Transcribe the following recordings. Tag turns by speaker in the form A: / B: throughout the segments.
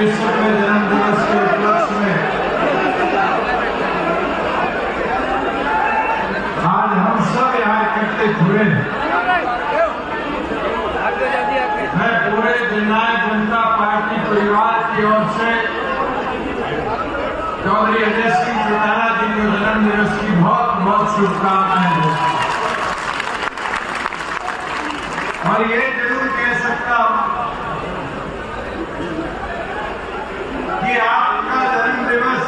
A: 133वें जन्म दिवस के उपलक्ष्य में आज हम सब यहाँ एकत्रित हुए हैं। मैं पूरे जननायक जनता पार्टी परिवार की ओर से चौधरी अजय सिंह चौटाला जी के जन्म दिवस की बहुत बहुत शुभकामनाएं देता हूं। और ये जरूर कह सकता हूं कि आपका जन्म दिवस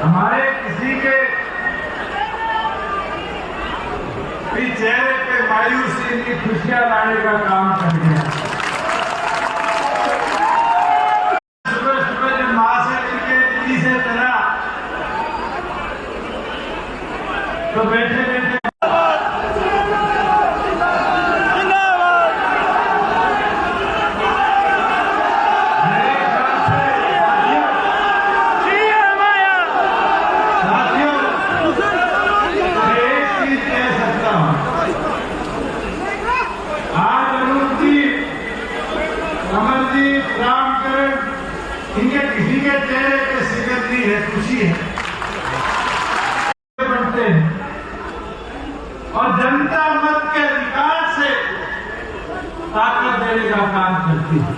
A: हमारे किसी के भी चेहरे पे मायूसी की खुशियां लाने का काम कर गया। सुबह सुबह जब मां से मिलके दिल्ली से चला तो बैठे बैठे इनके किसी के चेहरे पे सिकंदरी है, खुशी है, बनते हैं और जनता मत के अधिकार से ताकत देने का काम करती है।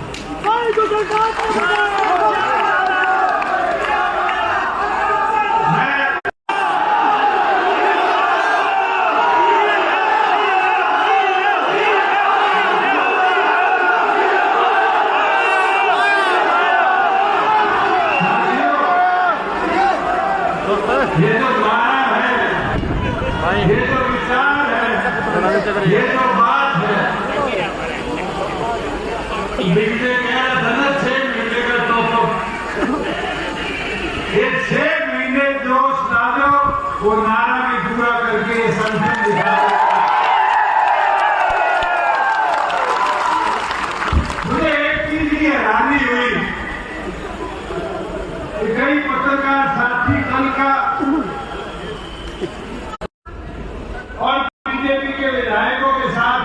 A: ये जो गाना है, ये जो विचार है, ये जो बात है, मिलने का धन 6 महीने का तो ये 6 महीने जोश डालो, वो नारा भी पूरा करके ये संगठन दिखा। मुझे एक चीज की हैरानी हुई कि कई पत्रकार साथी कल का और बीजेपी के विधायकों के साथ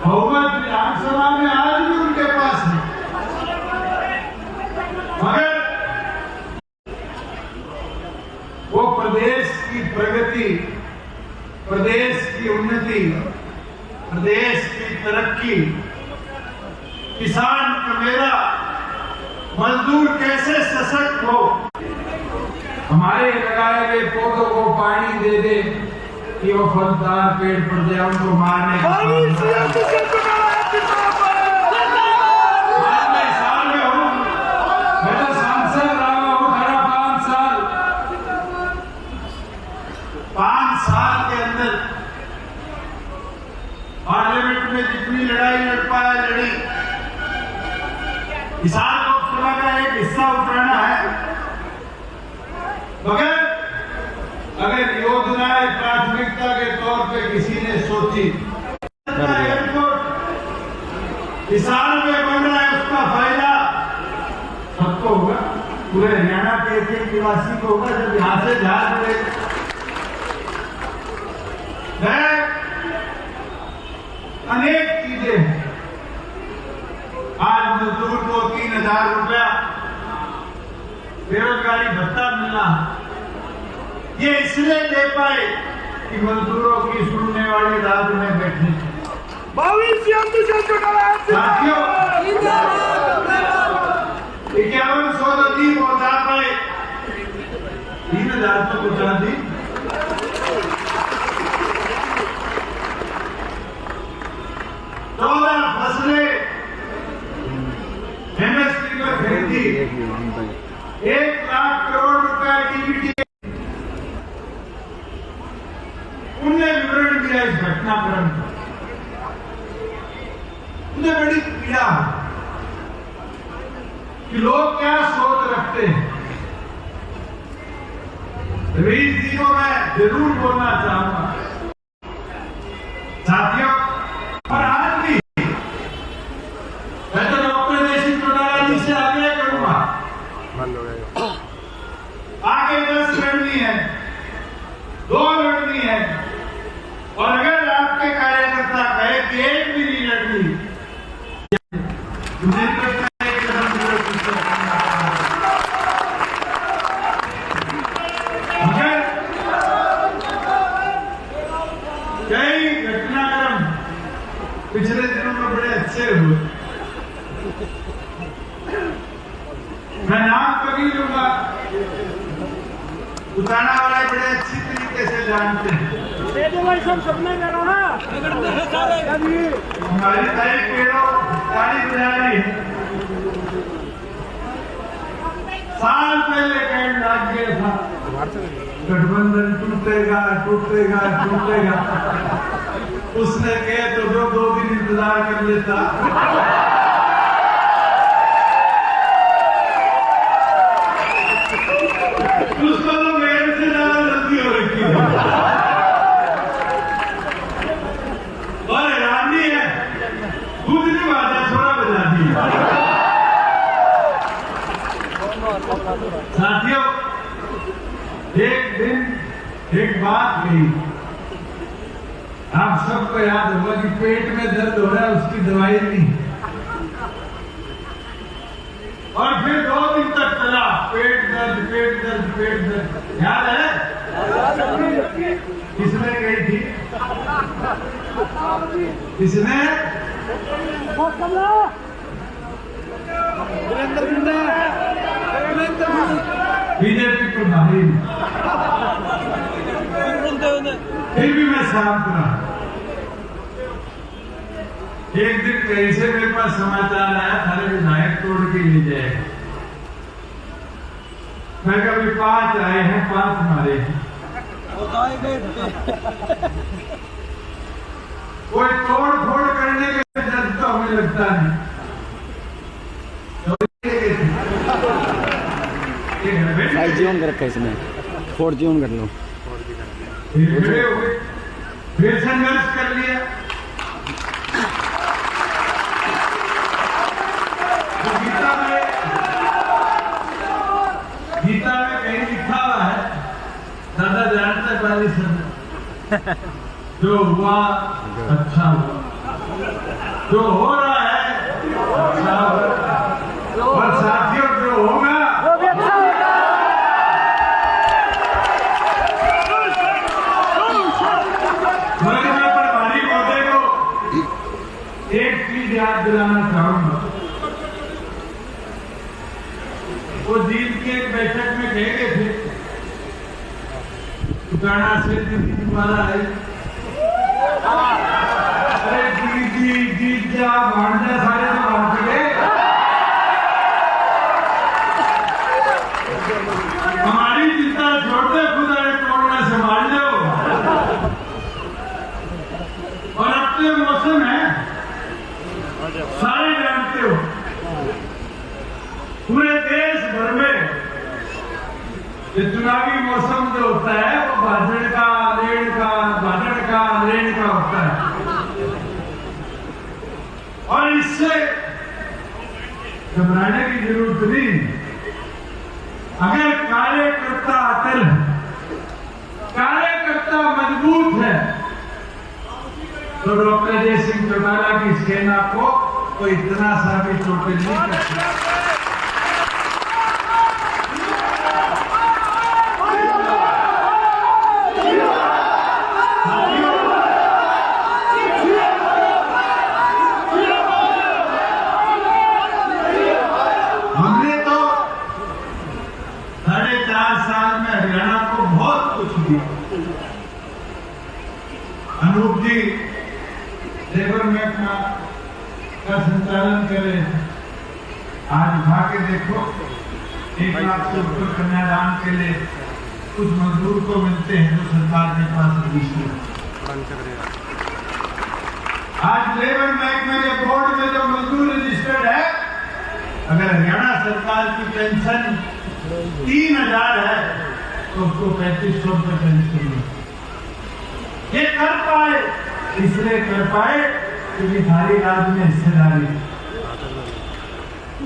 A: बहुमत विधानसभा में आज भी उनके पास है, मगर वो प्रदेश की प्रगति, प्रदेश की उन्नति, प्रदेश की तरक्की, किसान कमेरा, मजदूर कैसे सशक्त हो, हमारे लगाए गए पौधों को पानी दे दे कि वो फलदार पेड़ पड़ जाए, उनको मारने का मैं साल में हूँ, मैं तो सांसद रहा हूँ खरा 5 साल। 5 साल के अंदर पार्लियामेंट में जितनी लड़ाई लड़ पाया लड़ी। किसान लोकसभा का एक हिस्सा उठाना है, मगर अगर योजनाएं प्राथमिकता के तौर पे किसी ने सोची, एयरपोर्ट किसान में बन रहा है, उसका फायदा सबको होगा, पूरे हरियाणा के एक निवासी को होगा जब यहां से जहाज मिलेगा। अनेक चीजें हैं। आज मजदूर को 3000 रुपया बेरोजगारी भत्ता मिलना, ये इसलिए दे पाए कि मजदूरों की सुनने वाली रात में बैठे। साथियों 5100 नदी पहुंचा पाए, 3000 तो पहुंचा दी। फसलें एमएसपी पर खरीदी, 1 लाख करोड़ रुपए डीबीटी, उनने विवरण दिया इस घटनाक्रम का। मुझे बड़ी पीड़ा है कि लोग क्या सोच रखते हैं। रवीश जी को मैं जरूर बोलना चाहूंगा, साथियों, और आज भी मैं तो डॉक्टर देशी चौटाला जी से आग्रह करूंगा, आगे 10 लड़नी है, 2 लड़नी है, और अगर आपके कार्यकर्ता कहे कि 1 भी नहीं लड़नी, मुझे नहीं लगता एक कदम मगर कई घटनाक्रम पिछले दिनों में बड़े अच्छे हुए। मैं नाम तो नहीं लूंगा, उताना वाले बड़े अच्छी तरीके से जानते हैं। हमारी ताई पेड़ों ताली बजा रही है। साल पहले कहने लग गया था गठबंधन टूटेगा टूटेगा टूटेगा। उसने कहे तो जो 2 दिन इंतजार कर लेता। उसको तो मेरे से ज्यादा जल्दी हो रखी है और हैरानी है, खुद नहीं बाजा छोड़ा बजा दी। साथियों, एक दिन एक बात कही, आप सबको याद होगा कि पेट में दर्द हो रहा है, उसकी दवाई नहीं। और फिर 2 दिन तक चला पेट दर्द पेट दर्द पेट दर्द। याद है किसने कही थी? किसने? बीजेपी प्रभारी। फिर भी मैं शांत रहा। एक दिन कहीं से मेरे पास समाचार आया, थारे विधायक तोड़ के ले जाए। मैं कभी 5 आए हैं, 5 मारे हैं। कोई तोड़ फोड़ करने के डर तो हमें लगता है।
B: जी ऑन कर रखा है इसमें, 4G ऑन कर लो।
A: फिर संघर्ष कर लिया। गीता में कहीं लिखा हुआ है, दादा जानते पहले सब जो हुआ अच्छा हुआ, जो हो रहा है अच्छा होगा, और साथियों जो होगा वो भी अच्छा होगा। मगर मैं प्रभारी महोदय को एक चीज याद दिलाना चाहूंगा। वो जीत के एक बैठक में कह गए थे, उताना से दीदी दोबारा है, अरे दीदी जीत जा भांजा सारे तो भाग गए। हमारी चिंता छोड़ दे, खुदा तोड़ना संभाल लो। और अब तो मौसम है, सारे जानते हो, पूरे देश भर में ये चुनावी मौसम जो होता है वो भाजड़ का लेन का होता है। और इससे घबराने की जरूरत नहीं। अगर कार्यकर्ता अटल है, कार्यकर्ता मजबूत है, तो डॉक्टर अजय सिंह चौटाला की सेना को कोई इतना सा भी चोटिल नहीं कर सकता। हमने तो 4.5 साल में हरियाणा को बहुत कुछ दिया। अनूप जी लेबर महकमा का संचालन करे, आज उठा के देखो 1 लाख से ऊपर कन्यादान के लिए कुछ मजदूर को मिलते हैं जो सरकार के पास रजिस्टर। आज लेबर महकमे के बोर्ड में जो मजदूर रजिस्टर्ड है, अगर हरियाणा सरकार की पेंशन 3000 है तो उसको 3500 रुपये पेंशन मिले। ये कर पाए, इसलिए कर पाए क्योंकि सारी राज्य में हिस्सेदारी।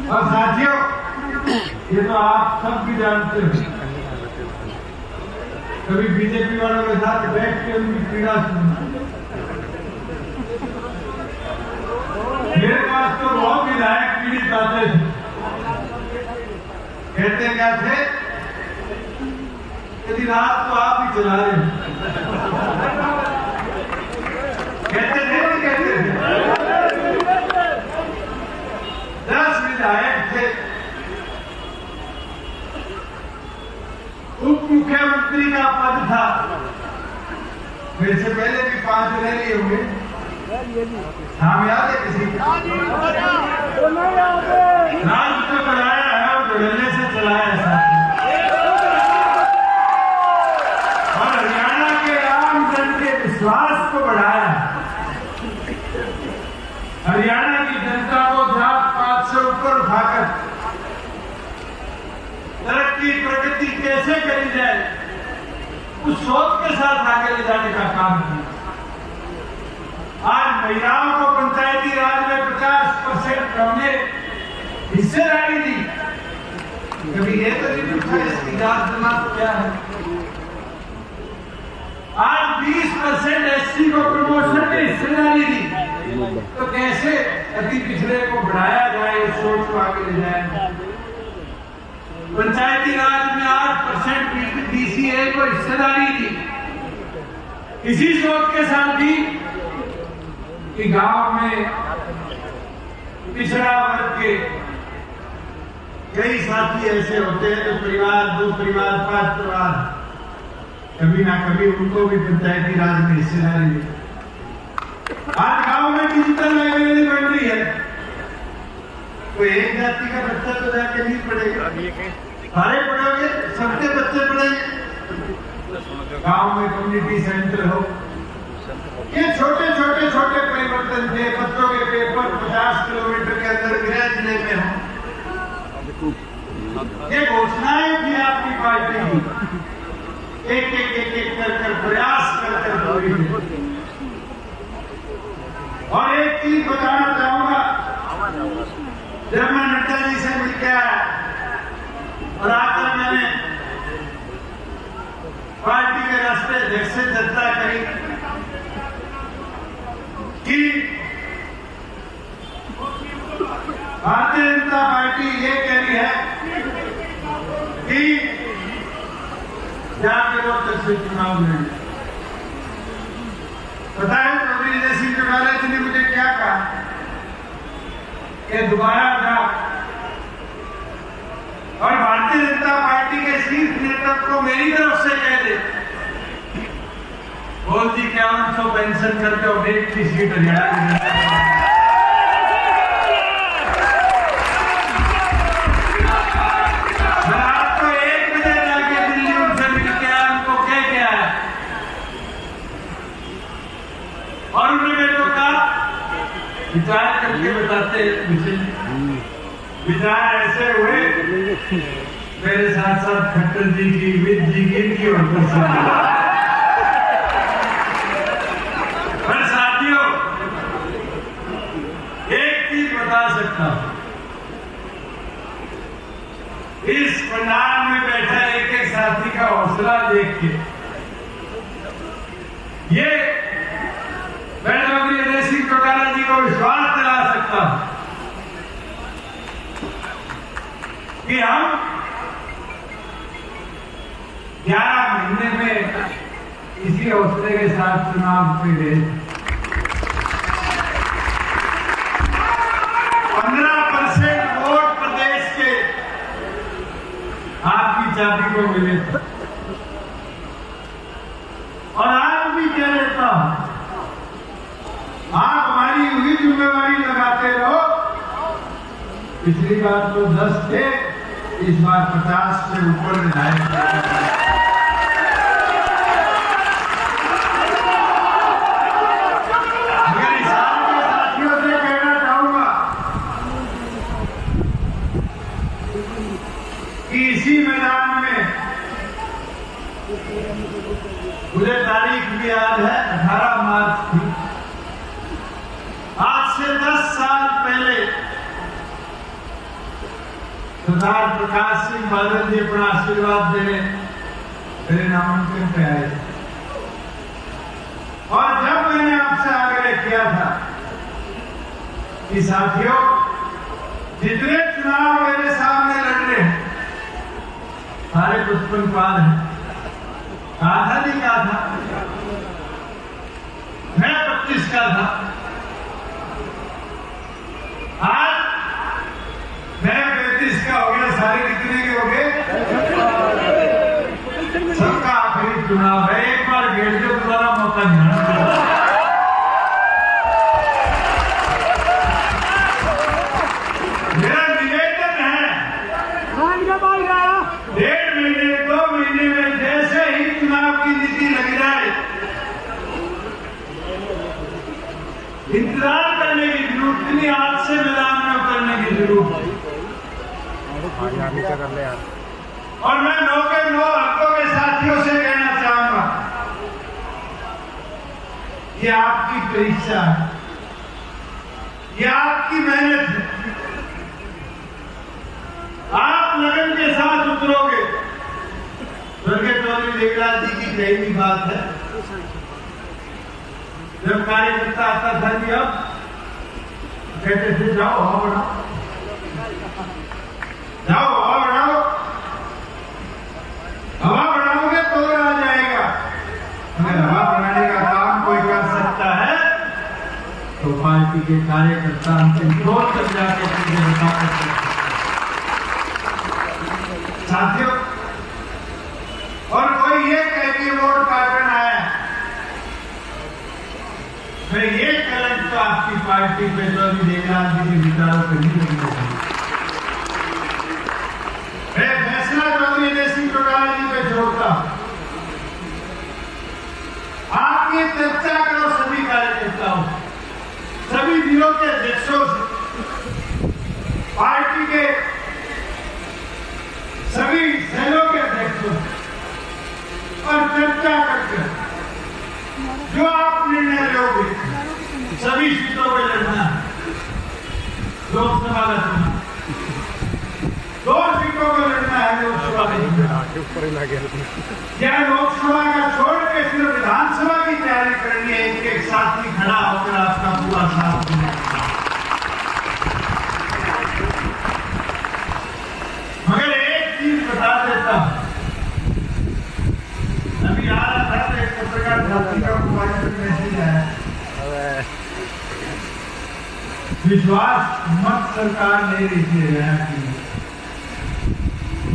A: और साथियों, ये तो आप सब भी जानते हो, कभी बीजेपी वालों के साथ बैठ के उनकी पीड़ा सुनना। मेरे पास तो बहुत विधायक मिनट आते थे, कहते क्या थे, यदि रात तो आप ही चला रहे कहते थे नहीं कहते थे। 10 विधायक थे, उप मुख्यमंत्री का पद था, मेरे से पहले भी 5 रह लिए होंगे, नाम याद है किसी को? राज को बढ़ाया है और धड़ल्ले से चलाया है और हरियाणा के आम जन के विश्वास को बढ़ाया है। हरियाणा की जनता को जात पात से ऊपर उठाकर तरक्की प्रगति कैसे करी जाए उस सोच के साथ आगे ले जाने का काम किया। आज महिलाओं को पंचायती राज में 50% हमने हिस्सेदारी दी। कभी ये तो नहीं पूछा इसकी जात जमात क्या है। आज 20% एससी को प्रमोशन में हिस्सेदारी दी, तो कैसे अति पिछड़े को बढ़ाया जाए, उस सोच को आगे ले जाए। पंचायती राज में 8% बीसीए को हिस्सेदारी दी, इसी सोच के साथ दी कि गांव में पिछड़ा वर्ग के कई साथी ऐसे होते हैं जो परिवार 2 परिवार 5 परिवार कभी ना कभी उनको भी पंचायती राज में हिस्सेदारी दी। आज गांव में डिजिटल लाइब्रेरी बन रही है, कोई एक जाति का बच्चा तो जाके नहीं पढ़ेगा, सारे पढ़ोगे, सबके बच्चे पढ़ेंगे। गांव में कम्युनिटी सेंटर हो, ये छोटे परिवर्तन थे। बच्चों के पेपर 50 किलोमीटर के अंदर गृह जिले में हो, ये घोषणाएं थी आपकी पार्टी की, एक कर प्रयास कर पूरी। और एक चीज बताना चाहूंगा, जब मैं नड्डा जी से मिलकर आया और आकर मैंने पार्टी के राष्ट्रीय अध्यक्ष से चर्चा करी कि भारतीय जनता पार्टी ये कह रही है कि जाके लोग तस्वीर चुनाव में पता है। चौधरी जय सिंह चौटाला जी ने मुझे क्या कहा कि दोबारा जा और भारतीय जनता पार्टी के शीर्ष नेतृत्व को मेरी तरफ से कह दे, बोल दी 5100 पेंशन करके और 1 की सीट हरियाणा की मैं आपको 1 बजे जाके दिल्ली उनसे मिलकर आया, उनको कह के आया और उन्होंने मेरे को कहा विचार करके बताते विचार ऐसे हुए मेरे साथ साथ खट्टर जी की, विद जी की, इनकी और सकता हूं, इस पंडाल में बैठा एक साथी का हौसला देख के ये मैं चौधरी अजय सिंह चौटाला जी को विश्वास दिला सकता हूं कि हम 11 महीने में इसी हौसले के साथ चुनाव पे गए। 15% वोट प्रदेश के आपकी चाबी को मिले थे और आज भी कह देता हूं, आप हमारी हुई जिम्मेवारी लगाते रहो। पिछली बार तो 10 थे, इस बार 50 से ऊपर विधायक। इसी मैदान में मुझे तारीख भी याद है, 18 मार्च थी। आज से 10 साल पहले सरदार प्रकाश सिंह बादल जी अपना आशीर्वाद देने मेरे नामांकन पे आए थे और जब मैंने आपसे आग्रह किया था कि साथियों जितने चुनाव मेरे सामने लड़ रहे हैं सारे 55 पाल हैं। कहा था नहीं कहा था, मैं 25 का था, आज मैं 35 का हो गया। सारे कितने के हो गए? सबका आखिरी चुनाव है, एक बार घेर दो, दोबारा मौका नहीं आना। मेरा निवेदन है, 1.5 महीने 2 महीने में जैसे ही चुनाव की नीति लग जाए, इंतजार करने की जरूरत नहीं, आज से मैदान में उतरने की जरूरत है। और मैं 9 के 9 हकों के साथियों से कहना चाहूंगा, ये आपकी परीक्षा है, ये आपकी मेहनत है। आप लगन के साथ उतरोगे। स्वर्गीय चौधरी देवराज जी की कही हुई बात है, जब कार्यकर्ता आता था जी, अब कहते थे जाओ हवा बढ़ाओ, जाओ हवा बढ़ाओ, हवा बढ़ाओगे तो आ जाएगा। अगर हवा बढ़ाने का काम कोई कर सकता है तो पार्टी के कार्यकर्ता अंतिम छोर तक जाके चीजें बता सकते हैं। साथियों, और कोई ये कह के वोट काटने आया, मैं ये कलंक तो आपकी पार्टी पे चौधरी देवराज जी के विचारों पर नहीं लगना चाहिए। मैं फैसला चौधरी देसी चौटाला जी पे छोड़ता हूं। आप ये चर्चा करो सभी कार्यकर्ताओं, सभी जिलों के अध्यक्षों से, पार्टी के सभी सेलों के अध्यक्षों से, और चर्चा करके जो आप निर्णय लोगे, सभी सीटों पर लड़ना है। लोकसभा का चुनाव 2 सीटों पर लड़ना है, लोकसभा में क्या लोकसभा का छोड़ के सिर्फ विधानसभा की तैयारी करनी है। एक साथी खड़ा होकर आपका पूरा साथ देना। मगर एक चीज बता देता हूं, अभी आ रहा था तो एक पत्रकार साथी का मोबाइल पर मैसेज आया, विश्वास मत सरकार ले रही थी की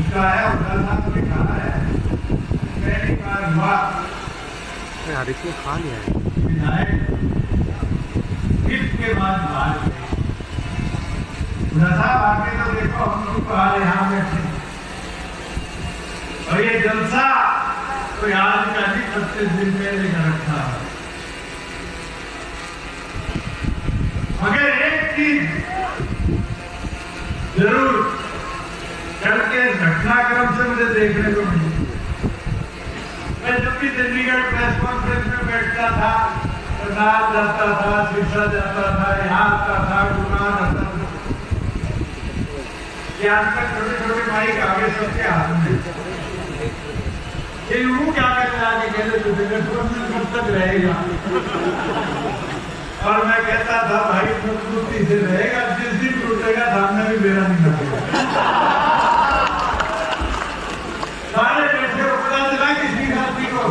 A: उसका है, उधर साहब ने कहा है पहली बार हुआ
C: इसको खा लिया है
A: विधायक के बाद बाहर गए। साहब आके तो देखो, हम लोग बाहर यहाँ बैठे, और ये जलसा कोई आज का नहीं, 25 दिन पहले का रखा है। मगर एक चीज जरूर करके घटनाक्रम से मुझे देखने को मिली। मैं जब भी चंडीगढ़ प्रेस कॉन्फ्रेंस में बैठता था, प्रसाद जाता था, सिरसा जाता था, यहाँ आता था, गुना जाता था, आजकल छोटे छोटे माइक आगे सबके हाथ में, ये यूं क्या कहते आगे कहते कब तक रहेगा। और मैं कहता था भाई मजबूती से रहेगा, जिस दिन टूटेगा सामने भी मेरा नहीं लगेगा। सारे बैठे पता चला किसी साथी को,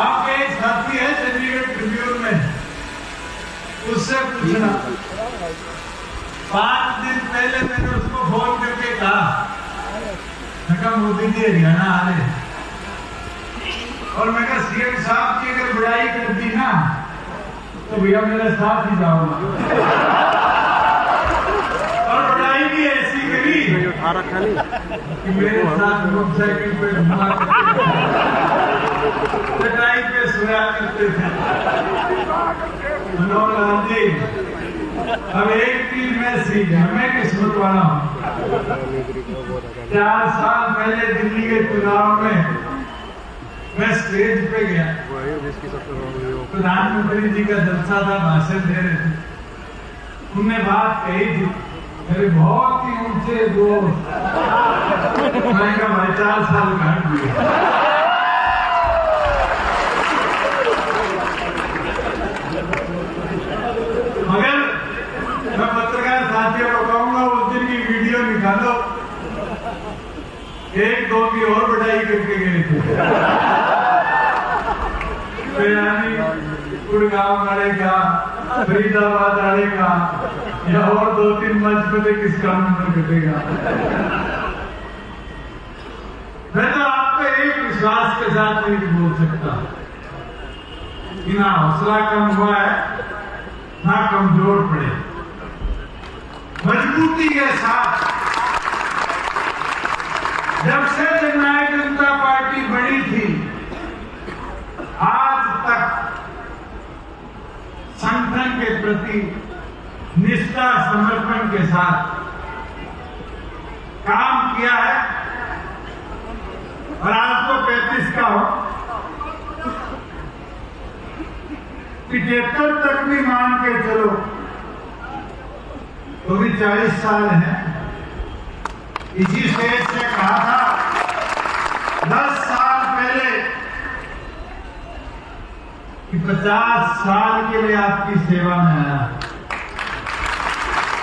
A: आपके एक साथी है चंडीगढ़ ट्रिब्यून में, उससे पूछना। 5 दिन पहले मैंने उसको फोन करके कहा, मैं कहा मोदी जी हरियाणा आ रहे, और मैं कहा सीएम साहब की अगर बुराई कर दी ना तो भैया मेरे साथ ही जाऊंगा। और बुराई भी ऐसी करी कि मेरे साथ मोटरसाइकिल पे घुमा चटाई पे सोया करते थे। मनोहर लाल जी, अब एक चीज मैं सीख, मैं किस्मत वाला हूँ। 4 साल पहले दिल्ली के चुनाव में मैं स्टेज पे गया, प्रधानमंत्री जी का जलसा था, भाषण दे रहे थे, उनने बात कही थी, मेरे बहुत ही ऊंचे दोस्त, मैं कहा भाई 4 साल घट गए। मगर मैं पत्रकार साथियों को कहूंगा उस दिन की वीडियो निकालो, एक दो की और बढ़ाई करके गए थे। गुड़गांव वाले का, फरीदाबाद वाले का, या और दो तीन मंच पे किसका नंबर कटेगा। मैं तो आपको एक विश्वास के साथ नहीं बोल सकता कि ना हौसला कम हुआ है ना कमजोर पड़े, मजबूती के साथ। जब से जननायक जनता पार्टी बनी थी आज तक संगठन के प्रति निष्ठा समर्पण के साथ काम किया है। और आज तो 35 का हो, 75 तक भी मान के चलो तो भी 40 साल है। इसी स्टेज से कहा था 10 साल पहले कि 50 साल के लिए आपकी सेवा में आया,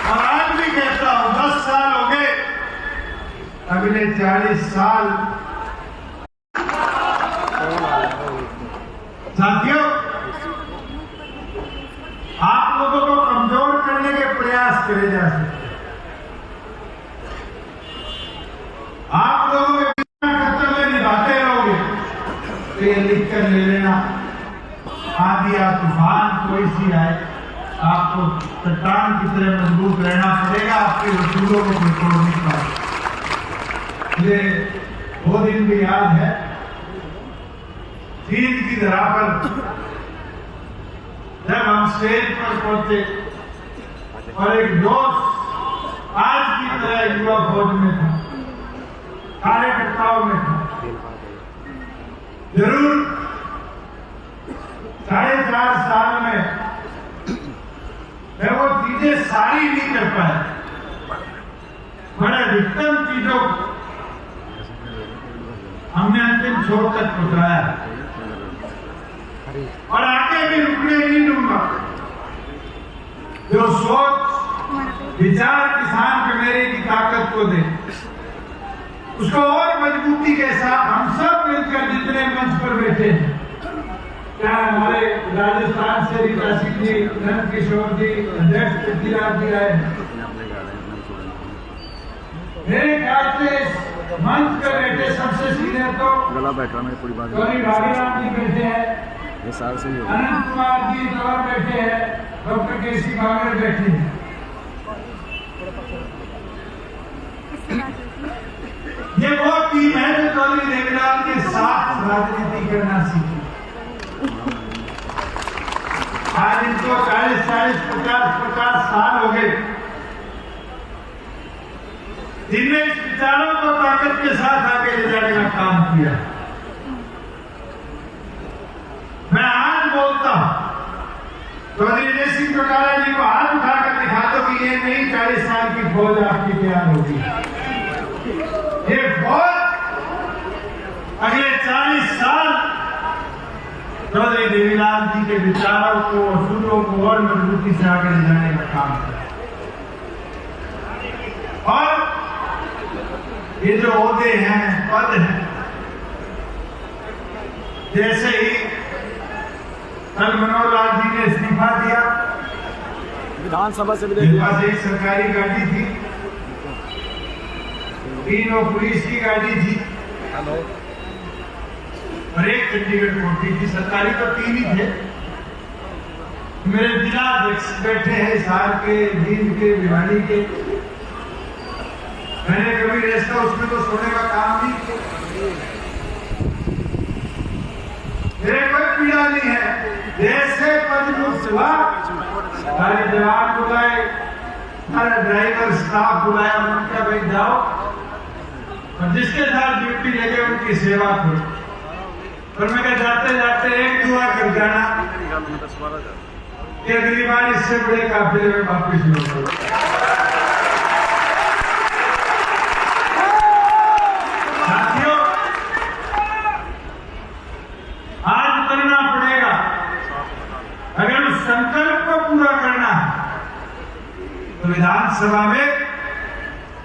A: और आज भी कहता हूं 10 साल हो गए, अगले 40 साल। साथियों, आप लोगों को कमजोर करने के प्रयास करे जा सकते हैं। आप लोगों के कर्तव्य निभाते रहोगे तो ये लिख कर ले लेना, आंधी या तूफान कोई सी आए, आपको चट्टान की तरह मजबूत रहना पड़ेगा। आपके रसूलों को कोई तोड़ नहीं पाए। मुझे वो दिन भी याद है, जीत की धरा पर जब हम स्टेज पर पहुंचे और एक जोश आज की तरह युवा फौज में था, कार्यकर्ताओं में था। जरूर 4.5 साल में मैं वो चीजें सारी नहीं कर पाया, बड़े अधिकतम चीजों हमने अंतिम छोर तक पहुंचाया और आगे भी रुकने नहीं दूंगा। जो सोच विचार किसान के मेरे की ताकत को दे, उसको और मजबूती के साथ हम सब मिलकर जितने मंच पर बैठे हैं, क्या हमारे राजस्थान से रीता सिंह जी, नंद किशोर जी, अध्यक्ष पृथ्वीराज जी आए, मेरे ख्याल से मंच पर बैठे सबसे सीनियर तो
B: गला बैठा मैं पूरी बात
A: गौरी भागीराम जी बैठे हैं,
B: ये साल से ही हो
A: अनंत कुमार जी दौर बैठे हैं, डॉक्टर केसी बागड़ बैठे हैं। ये वो टीम है जो चौधरी देवीलाल के साथ राजनीति करना सीखी। आज इनको 40, 50 साल हो गए, जिनने इस विचारों को ताकत के साथ आगे ले जाने का काम किया। मैं आज बोलता हूं, चौधरी अजय सिंह चौटाला जी को हाथ उठाकर दिखा दो कि ये नई 40 साल की फौज आपकी तैयार होगी। ये फौज अगले 40 साल चौधरी देवीलाल जी के विचारों को, असूलों को और मजबूती से आगे ले जाने का काम करे। और ये जो ओहदे हैं, पद हैं, जैसे ही कल मनोहर लाल जी ने इस्तीफा दिया,
B: विधानसभा से
A: मेरे पास एक सरकारी गाड़ी थी, 3 और पुलिस की गाड़ी थी और एक चंडीगढ़ कोठी थी। सरकारी तो 3 ही थे। मेरे जिला अध्यक्ष बैठे हैं हिसार के, जींद के, भिवानी के। मैंने कभी रेस्ट हाउस में तो सोने का काम नहीं किया, मेरे कोई पीड़ा नहीं है। जैसे पद हुआ, सारे जवान बुलाए, सारे ड्राइवर स्टाफ बुलाया, उन्होंने कहा भाई जाओ और जिसके साथ ड्यूटी लगे उनकी सेवा करो। और मैं कहा जाते जाते एक दुआ कर जाना कि अगली बार इससे बड़े काफिले में वापिस लौटो। साथियों, आज करना पड़ेगा। अगर उस संकल्प को पूरा करना है तो विधानसभा में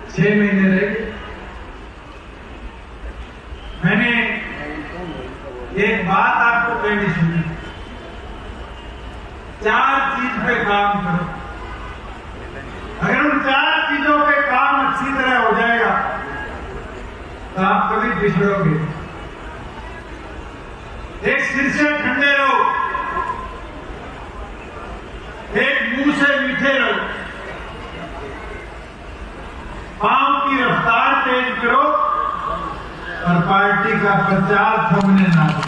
A: 6 महीने रह गए। मैंने एक बात आपको कहनी सुनी, 4 चीज पे काम करो। अगर उन 4 चीजों पे काम अच्छी तरह हो जाएगा तो आप कभी पिछड़ोगे। एक सिर से ठंडे रहो, एक मुंह से मीठे रहो, पांव की रफ्तार तेज करो और पार्टी का प्रचार थमने ना दो।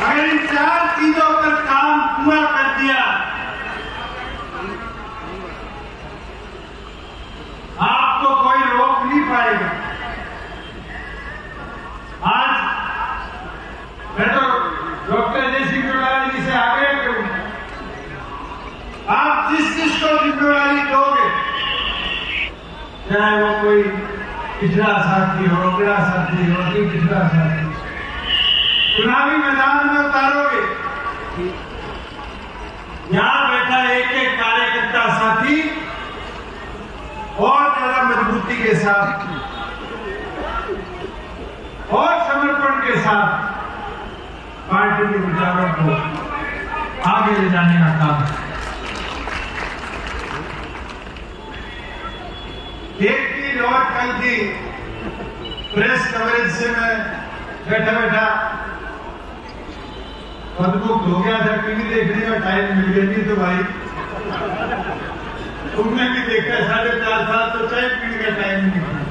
A: अगर इन 4 चीजों पर काम पूरा कर दिया, आपको कोई रोक नहीं पाएगा। आज मैं तो डॉक्टर जय सिंह चौटाला जी से आग्रह करूंगा, आप जिस को जिम्मेवारी दोगे, चाहे वो कोई पिछड़ा साथी हो, अगला साथी हो, कि पिछड़ा साथी, चुनावी मैदान में उतारोगे, यहां बैठा एक एक कार्यकर्ता साथी और ज्यादा मजबूती के साथ और समर्पण के साथ पार्टी के विचारों को आगे ले जाने का काम है। एक चीज और कल की प्रेस कवरेज से मैं बैठा बैठा पदमुक्त हो गया था। टीवी देखने का टाइम मिल गया, नहीं तो भाई तुमने भी देखा 4.5 साल तो चाय पीने का टाइम नहीं मिला।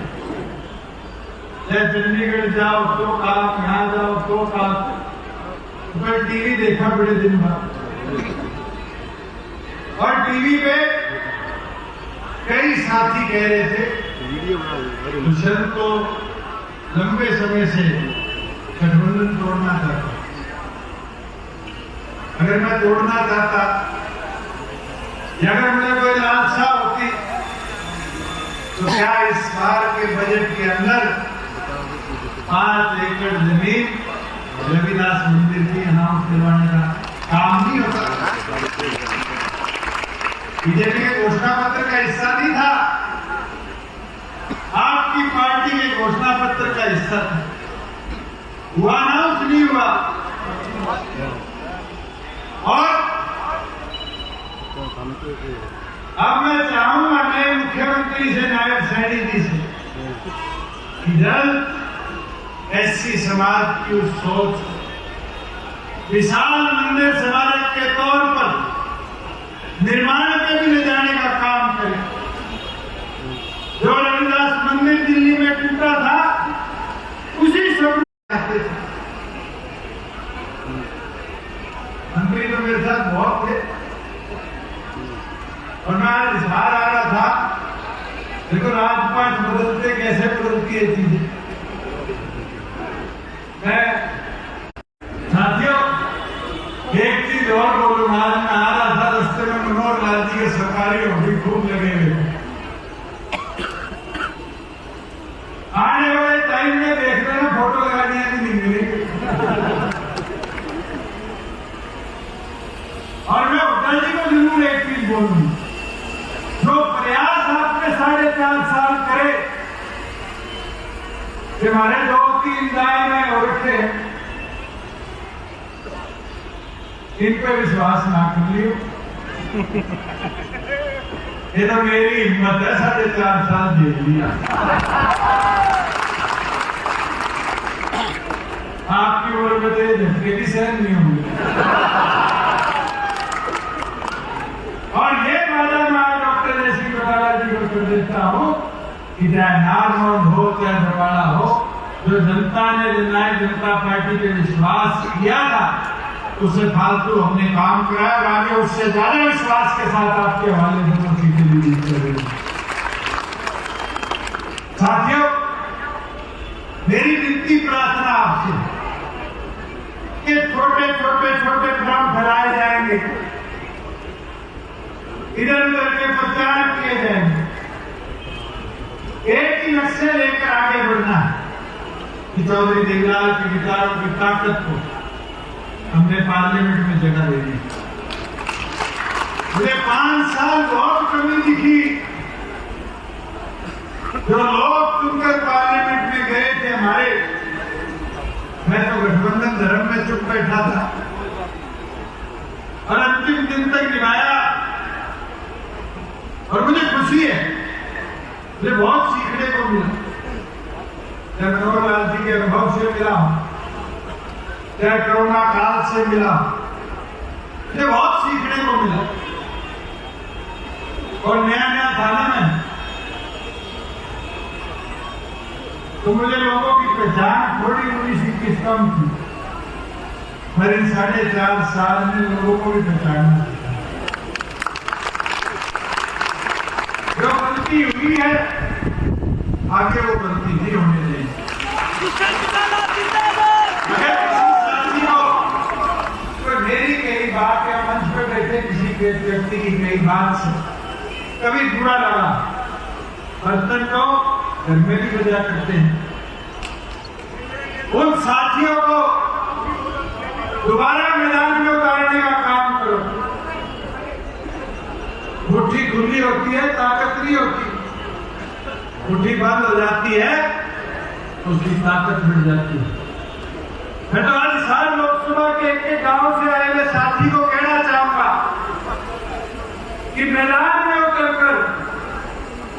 A: चाहे चंडीगढ़ जाओ तो काम, यहाँ जाओ तो काम, पर टीवी देखा बड़े दिन बाद। और टीवी पे कई साथी कह रहे थे दुष्यंत को लंबे समय से गठबंधन तोड़ना चाहता। अगर मैं तोड़ना चाहता या अगर मुझे कोई लालसा होती तो क्या इस बार के बजट के अंदर 5 एकड़ जमीन रविदास मंदिर की अनाउंस दिलवाने का काम नहीं होता। बीजेपी के घोषणा पत्र का हिस्सा नहीं था, आपकी पार्टी के घोषणा पत्र का हिस्सा था। हुआ अनाउंस नहीं हुआ। और अब मैं चाहूंगा नए मुख्यमंत्री से, नायब सैनी जी से, कि जल्द एससी समाज की उस सोच विशाल मंदिर स्मारक के तौर पर निर्माण पे भी ले जाने का काम करें। जो रविदास मंदिर दिल्ली में टूटा था, उसी सब चाहते थे। मंत्री तो मेरे साथ बहुत थे और मैं आज इजहार आ रहा था, देखो राजपाट बदलते कैसे बदलती है चीजें। मैं साथियों एक चीज और बोलूंगा, आज मैं आ रहा था रास्ते में मनोहर लाल जी के सरकारी ऑफिस खूब लगे हुए। आने वाले टाइम में देख रहे ना, फोटो लगाने की नहीं मिलेगी। और मैं अटल जी को जरूर एक चीज बोलूंगी, जो प्रयास आपने 4.5 साल करे कि हमारे 2-3 दाएं में हो रखे, इन पे विश्वास ना कर लियो। ये तो मेरी हिम्मत है, 4.5 साल झेल लिया। आपकी उम्र में तो ये झटके भी सहन नहीं होंगे। और ये वादा मैं डॉक्टर जय सिंह चौटाला जी को कर देता हूं कि चाहे नारनौल हो चाहे बरवाड़ा हो, जो जनता ने जननायक जनता पार्टी पे विश्वास किया था, उससे फालतू हमने काम कराया और आगे उससे ज्यादा विश्वास के साथ आपके हवाले दोनों सीटें भी करेंगे। साथियों, मेरी विनती प्रार्थना आपसे कि छोटे छोटे छोटे भ्रम फैलाए जाएंगे, इधर उधर के प्रचार किए जाएंगे। एक ही लक्ष्य लेकर आगे बढ़ना है कि चौधरी देवलाल के विचारों की ताकत को हमने पार्लियामेंट में जगह देनी है। मुझे 5 साल बहुत कमी दिखी। जो लोग चुनकर पार्लियामेंट में गए थे हमारे, मैं तो गठबंधन धर्म में चुप बैठा था और अंतिम दिन तक निभाया। और मुझे खुशी है, मुझे बहुत सीखने को मिला। चाहे मनोहर लाल जी के अनुभव से मिला, चाहे कोरोना काल से मिला, मुझे बहुत सीखने को मिला। और नया नया था ना मैं, तो मुझे लोगों की पहचान थोड़ी 19-21 कम थी। मेरे 4.5 साल में लोगों को भी पहचानना था। जो गलती हुई है आगे वो गलती नहीं होने देगी। अगर किसी साथी को कोई मेरी कही बात या मंच पर बैठे किसी व्यक्ति की कही बात से कभी बुरा लगा, बर्तन को घर में भी बजा करते हैं। उन साथियों को दोबारा मैदान में उतारने का काम करो। मुट्ठी खुली होती है, ताकत नहीं होती। मुट्ठी बंद हो जाती है तो उसकी ताकत मिट जाती है। मैं तो आज हर लोकसभा के एक गांव से आए हुए साथी को कहना चाहूंगा कि मैदान में उतरकर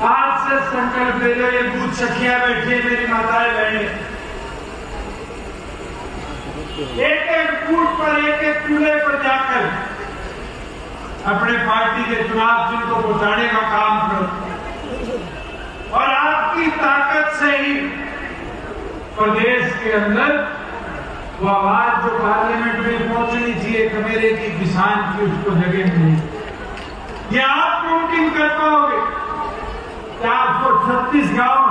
A: आज से संकल्प ले लो। ये बूथ सखियां बैठी है, मेरी माताएं बहनें, एक एक बूथ पर एक एक चूल्हे पर जाकर अपने पार्टी के चुनाव चिन्ह को पहुंचाने का काम करो। और आपकी ताकत से ही प्रदेश के अंदर वो आवाज जो पार्लियामेंट में पहुंचनी चाहिए कमेरे की, किसान की, उसको जगह मिलेगी। ये आप मुमकिन कर पाओगे। 436 गांव,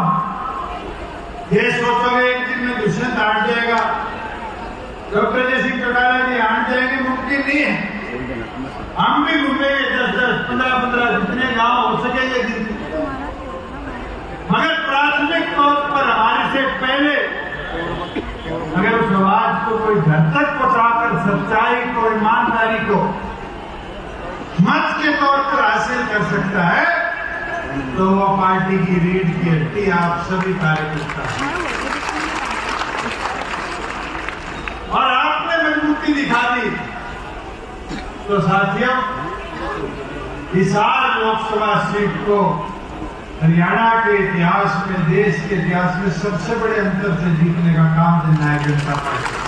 A: ये सोचोगे एक दिन में दुष्यंत हाट जाएगा, डॉक्टर जय सिंह चौटाला जी हाट जाएंगे, मुमकिन नहीं है। हम भी घूमेंगे 10-10, 15-15 जितने गांव हो सकेंगे दिन। मगर प्राथमिक तौर पर हमारे से पहले अगर उस आवाज को कोई घर तक पहुंचाकर सच्चाई को, ईमानदारी को मत के तौर पर हासिल कर सकता है तो वो पार्टी की रीढ़ की हड्डी आप सभी कार्यकर्ता हैं। और आपने मजबूती दिखा दी तो साथियों, हिसार लोकसभा सीट को हरियाणा के इतिहास में, देश के इतिहास में सबसे बड़े अंतर से जीतने का काम जननायक जनता पार्टी